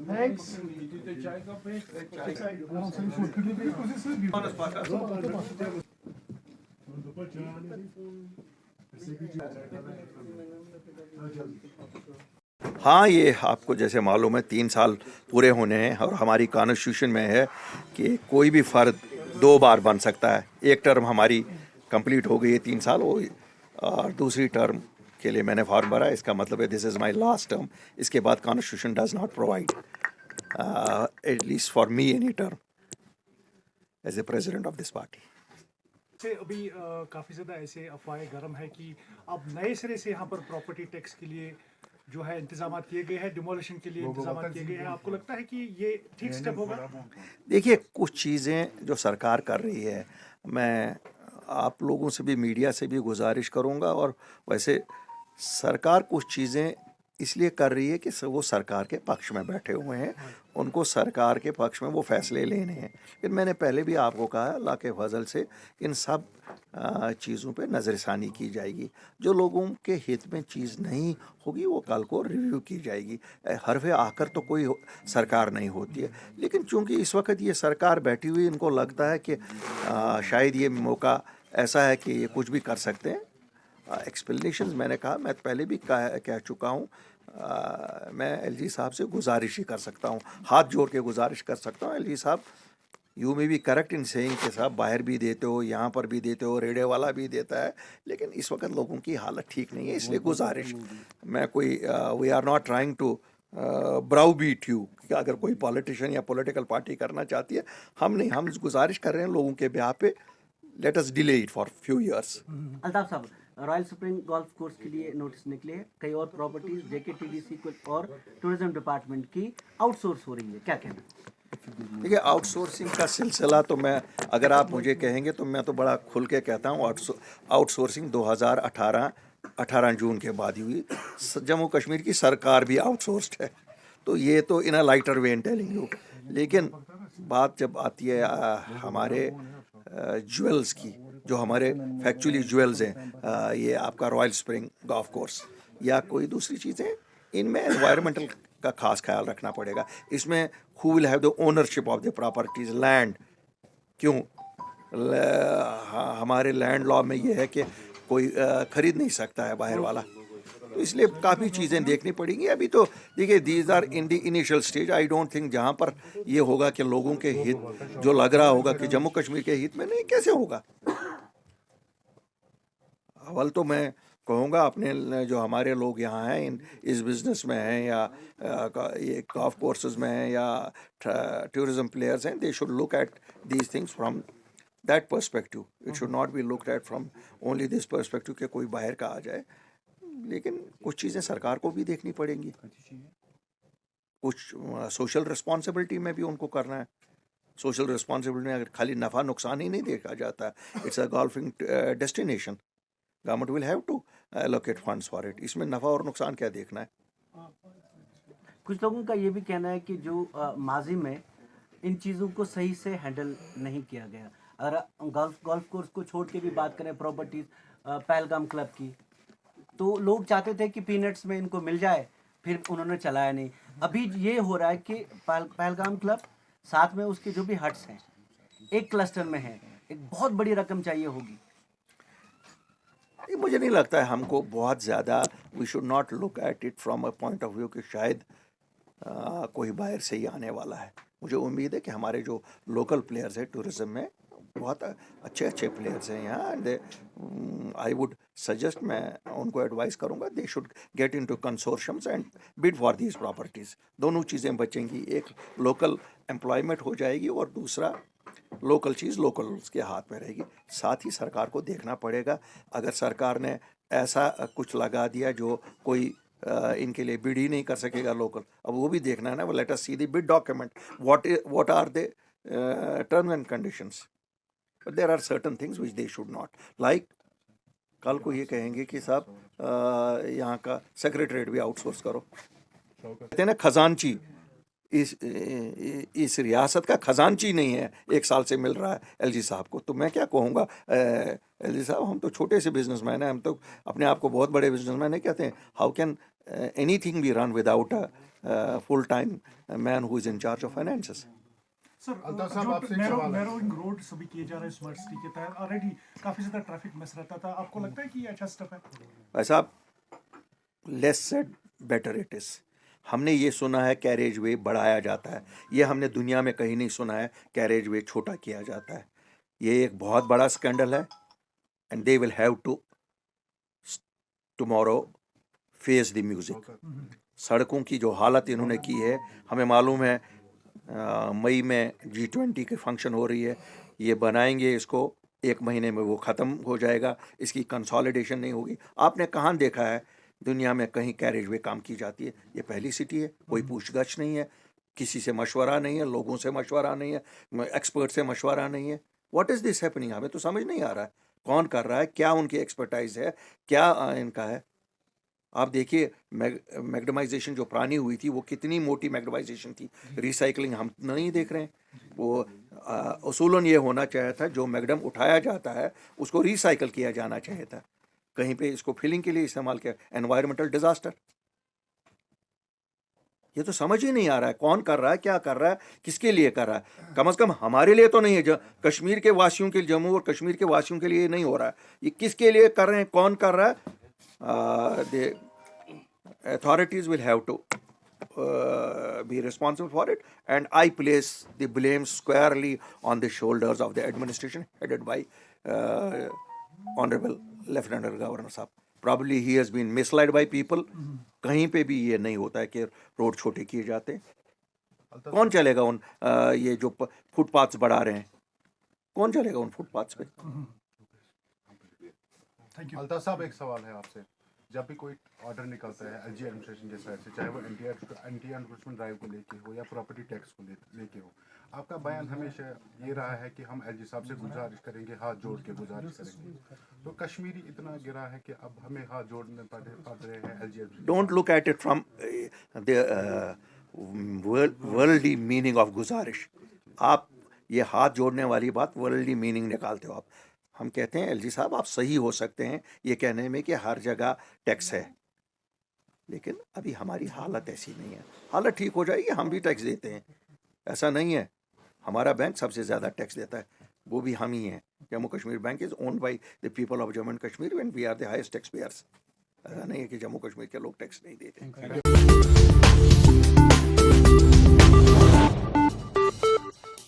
Thanks. हाँ, ये आपको जैसे मालूम है 3 साल पूरे होने हैं और हमारी कॉन्स्टिट्यूशन में है कि कोई भी फ़र्द 2 बार बन सकता है। एक टर्म हमारी कंप्लीट हो गई है 3 साल और दूसरी टर्म के लिए मैंने फॉर्म भरा। इसका मतलब है this is my last term. इसके बाद constitution does not provide at least for me any term as a president of this party. से अभी काफ़ी ज़्यादा ऐसे अफवाहें गर्म है कि अब नए सिरे से यहाँ पर प्रॉपर्टी टैक्स के लिए जो है इंतजाम किए गए हैं, डिमोलिशन के लिए इंतजाम किए गए हैं। आपको लगता है कि ये ठीक स्टेप होगा? देखिए, कुछ चीज़ें जो सरकार कर रही है, मैं आप लोगों से भी, मीडिया से भी गुजारिश करूंगा। और वैसे सरकार कुछ चीज़ें इसलिए कर रही है कि वो सरकार के पक्ष में बैठे हुए हैं, उनको सरकार के पक्ष में वो फैसले लेने हैं। लेकिन मैंने पहले भी आपको कहा, अल्लाह के फजल से इन सब चीज़ों पे नज़रसानी की जाएगी। जो लोगों के हित में चीज़ नहीं होगी वो कल को रिव्यू की जाएगी। हरफ़े आकर तो कोई सरकार नहीं होती है, लेकिन चूंकि इस वक्त ये सरकार बैठी हुई, इनको लगता है कि शायद ये मौका ऐसा है कि ये कुछ भी कर सकते हैं। एक्सप्लेनेशंस मैंने कहा, मैं पहले भी कह चुका हूँ। मैं एलजी साहब से गुजारिश ही कर सकता हूँ, हाथ जोड़ के गुजारिश कर सकता हूँ। एलजी साहब, you may be correct in saying कि साहब बाहर भी देते हो, यहाँ पर भी देते हो, रेडियो वाला भी देता है, लेकिन इस वक्त लोगों की हालत ठीक नहीं है। इसलिए गुजारिश, मैं कोई we are not trying to browbeat you कि अगर कोई पॉलिटिशियन या पॉलिटिकल पार्टी करना चाहती है, हम नहीं, हम गुजारिश कर रहे हैं लोगों के ब्याह पे, let us delay it for few years. Altaf साहब, रॉयल स्प्रिंग गोल्फ कोर्स के लिए नोटिस निकले हैं, कई और प्रॉपर्टीज जेकेटीडीसी और टूरिज्म डिपार्टमेंट की आउटसोर्स हो रही है, क्या कहना? देखिए, आउटसोर्सिंग का सिलसिला तो मैं, अगर आप मुझे कहेंगे तो मैं तो बड़ा खुल के कहता हूँ, आउटसोर्सिंग 2018 जून के बाद ही हुई। जम्मू कश्मीर की सरकार भी आउटसोर्स्ड है, तो ये तो in a lighter way in telling you. लेकिन बात जब आती है हमारे ज्वेल्स की, जो हमारे फैक्चुअली ज्वेल्स हैं, ये आपका रॉयल स्प्रिंग गोल्फ कोर्स या कोई दूसरी चीज़ें, इनमें एनवायरमेंटल का खास ख्याल रखना पड़ेगा। इसमें who will have the ownership of the properties, land. क्यों हमारे लैंड लॉ में ये है कि कोई खरीद नहीं सकता है बाहर वाला, तो इसलिए काफ़ी चीज़ें देखनी पड़ेंगी। अभी तो देखिए, these are in the initial stage. I don't think जहाँ पर ये होगा कि लोगों के हित, जो लग रहा होगा कि जम्मू कश्मीर के हित में, नहीं, कैसे होगा। अव्वल तो मैं कहूँगा अपने जो हमारे लोग यहाँ हैं, इस बिज़नेस में हैं या ये गोल्फ कोर्सेज में हैं या टूरिज्म प्लेयर्स हैं, they should look at these things from that perspective. It should not be looked at from only this perspective कि कोई बाहर का आ जाए। लेकिन कुछ चीज़ें सरकार को भी देखनी पड़ेंगी, कुछ सोशल रिस्पॉन्सिबिलिटी में भी उनको करना है। सोशल रिस्पॉन्सिबिलिटी में अगर खाली नफ़ा नुकसान ही नहीं देखा जाता, it's a golfing destination, government will have to allocate funds for it. इसमें नफ़ा और नुकसान क्या देखना है। कुछ लोगों का ये भी कहना है कि जो माजी में इन चीज़ों को सही से हैंडल नहीं किया गया। अगर गोल्फ कोर्स को छोड़ के भी बात करें, प्रॉपर्टीज पहलगाम क्लब की, तो लोग चाहते थे कि पीनट्स में इनको मिल जाए, फिर उन्होंने चलाया नहीं। अभी ये हो रहा है कि पहलगाम क्लब साथ में उसके जो भी हट्स हैं एक क्लस्टर में है, एक बहुत बड़ी रकम चाहिए होगी। मुझे नहीं लगता है हमको बहुत ज़्यादा, we should not look at it from a point of view कि शायद कोई बाहर से ही आने वाला है। मुझे उम्मीद है कि हमारे जो लोकल प्लेयर्स हैं टूरिज्म में, बहुत अच्छे अच्छे प्लेयर्स हैं यहाँ। एंड आई वुड सजेस्ट, मैं उनको एडवाइस करूँगा, they should get into consortiums and bid for these properties. दोनों चीज़ें बचेंगी, एक लोकल एम्प्लॉयमेंट हो जाएगी और दूसरा लोकल चीज़ लोकल के हाथ में रहेगी। साथ ही सरकार को देखना पड़ेगा, अगर सरकार ने ऐसा कुछ लगा दिया जो कोई इनके लिए बिड ही नहीं कर सकेगा लोकल, अब वो भी देखना है ना। Let us see the bid document, what are the terms and conditions. But there are certain things which they should not, like कल को ये कहेंगे कि साहब यहाँ का सेक्रेटरीट भी आउटसोर्स करो। कहते हैं ना खजानची, इस रियासत का खजानची नहीं है, 1 साल से मिल रहा है एलजी साहब को। तो मैं क्या कहूँगा, एलजी साहब हम तो छोटे से बिजनेसमैन हैं, हम तो अपने आप को बहुत बड़े बिजनेसमैन नहीं कहते हैं। How can anything be run without a full time man who is in charge of finances. Sir जो नैरोइंग रोड सभी किए जा रहे हैं स्मार्ट सिटी के तहत, ऑलरेडी काफी ज्यादा ट्रैफिक मिस रहता था, आपको लगता है कि ये अच्छा स्टेप है? भाई साहब, less said better it is. हमने ये सुना है कैरेज वे बढ़ाया जाता है, ये हमने दुनिया में कहीं नहीं सुना है कैरेज वे छोटा किया जाता है। ये एक बहुत बड़ा स्कैंडल है and they will have to tomorrow face the music. सड़कों की जो हालत इन्होंने की है, हमें मालूम है मई में G20 की फंक्शन हो रही है, ये बनाएंगे इसको 1 महीने में वो ख़त्म हो जाएगा, इसकी कंसोलिडेशन नहीं होगी। आपने कहाँ देखा है दुनिया में कहीं कैरेज वे काम की जाती है? ये पहली सिटी है, कोई पूछगछ नहीं है, किसी से मशवरा नहीं है, लोगों से मशवरा नहीं है, एक्सपर्ट से मशवरा नहीं है। What is this happening? हमें तो समझ नहीं आ रहा है कौन कर रहा है, क्या उनकी एक्सपर्टाइज है, क्या इनका है। आप देखिए मैग्डमाइजेशन जो पुरानी हुई थी वो कितनी मोटी मैग्डमाइजेशन थी, रिसाइकलिंग हम नहीं देख रहे हैं। वो उसूलन ये होना चाहिए था, जो मैग्डम उठाया जाता है उसको रिसाइकल किया जाना चाहिए था, कहीं पे इसको फिलिंग के लिए इस्तेमाल किया। एनवायरमेंटल डिजास्टर, ये तो समझ ही नहीं आ रहा है कौन कर रहा है, क्या कर रहा है, किसके लिए कर रहा है। कम से कम हमारे लिए तो नहीं है, कश्मीर के वासियों के, जम्मू और कश्मीर के वासियों के लिए ये नहीं हो रहा है। ये किसके लिए कर रहे हैं, कौन कर रहा है? The authorities will have to be responsible for it, and I place the blame squarely on the shoulders of the administration headed by Honorable Lieutenant Governor साहब। Probably he has been misled by people। कहीं पे भी ये नहीं होता है कि road छोटे किए जाते हैं। कौन चलेगा उन ये जो फुटपाथ्स बढ़ा रहे हैं, कौन चलेगा उन फुटपाथ्स पे? अल्ताफ साहब, एक सवाल है आपसे। जब भी कोई ऑर्डर निकलता है एलजी एडमिनिस्ट्रेशन के साइड से, चाहे वो एंटी एनक्रोचमेंट ड्राइव को लेके हो या प्रॉपर्टी टैक्स को लेके हो, आपका बयान हमेशा ये रहा है कि हम एलजी साहब से गुजारिश करेंगे, हाथ जोड़ के गुजारिश करेंगे। तो कश्मीरी इतना गिरा है कि अब हमें हाथ जोड़ने पड़ रहे हैं LG. Don't look at it from the worldly meaning of गुजारिश। आप ये हाथ जोड़ने वाली बात वर्ल्डली मीनिंग निकालते हो आप। हम कहते हैं एलजी साहब आप सही हो सकते हैं ये कहने में कि हर जगह टैक्स है, लेकिन अभी हमारी हालत ऐसी नहीं है। हालत ठीक हो जाएगी, हम भी टैक्स देते हैं, ऐसा नहीं है। हमारा बैंक सबसे ज़्यादा टैक्स देता है, वो भी हम ही हैं। Jammu Kashmir bank is owned by the people of Jammu and Kashmir and we are the highest tax payers. ऐसा नहीं है कि जम्मू कश्मीर के लोग टैक्स नहीं देते।